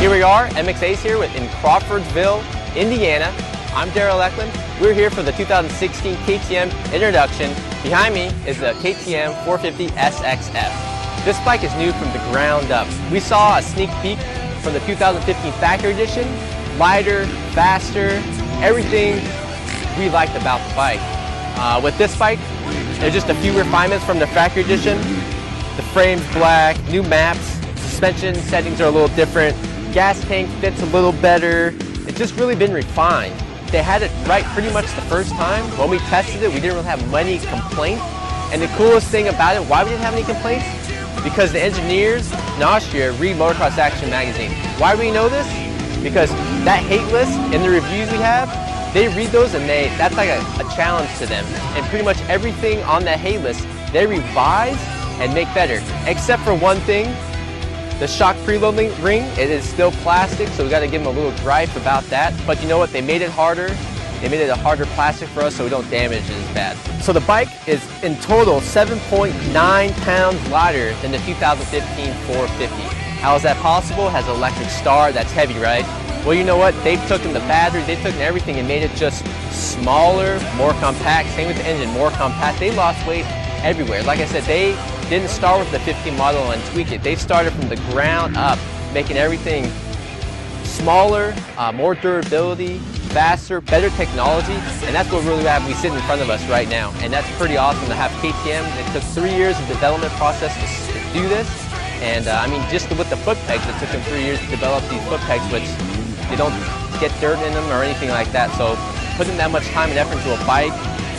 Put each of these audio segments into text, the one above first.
here we are, MXA's here in Crawfordsville, Indiana. I'm Daryl Eklund. We're here for the 2016 KTM introduction. Behind me is the KTM 450 SXF. This bike is new from the ground up. We saw a sneak peek from the 2015 factory edition. Lighter, faster, everything we liked about the bike. With this bike, there's just a few refinements from the factory edition. The frame's black, new maps, suspension settings are a little different, gas tank fits a little better. It's just really been refined. They had it right pretty much the first time. When we tested it, we didn't really have many complaints. And the coolest thing about it, why we didn't have any complaints? Because the engineers in Austria read Motocross Action magazine. Why do we know this? Because that hate list in the reviews we have, they read those and that's like a challenge to them. And pretty much everything on that hate list, they revise and make better. Except for one thing, the shock preload ring, it is still plastic, so we got to give them a little gripe about that. But you know what? They made it harder. They made it a harder plastic for us so we don't damage it as bad. So the bike is in total 7.9 pounds lighter than the 2015 450. How is that possible? It has an electric start. That's heavy, right? Well, you know what? They've taken the battery, they've taken everything and made it just smaller, more compact. Same with the engine, more compact. They lost weight everywhere. Like I said, they didn't start with the 15 model and tweak it. They started from the ground up, making everything smaller, more durability, faster, better technology, and that's what really we sit in front of us right now. And that's pretty awesome to have KTM. It took 3 years of development process to do this. And I mean, just with the foot pegs, it took them 3 years to develop these foot pegs, which they don't get dirt in them or anything like that. So putting that much time and effort into a bike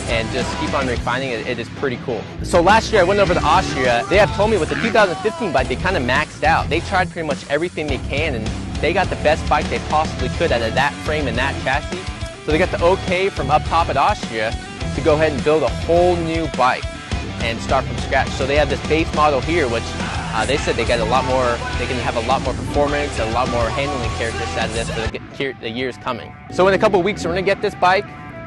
and just keep on refining it, it is pretty cool. So last year I went over to Austria. They have told me with the 2015 bike, they kind of maxed out. They tried pretty much everything they can and they got the best bike they possibly could out of that frame and that chassis. So they got the okay from up top at Austria to go ahead and build a whole new bike and start from scratch. So they have this base model here, which they said they got a lot more, they can have a lot more performance and a lot more handling characteristics out of this for the years coming. So in a couple of weeks, we're gonna get this bike.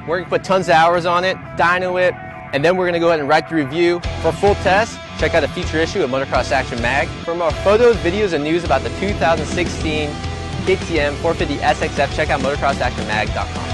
We're gonna put tons of hours on it, dyno it, and then we're gonna go ahead and write the review. For a full test, check out a feature issue of Motocross Action Mag. For more photos, videos, and news about the 2016 KTM 450 SXF, check out motocrossactionmag.com.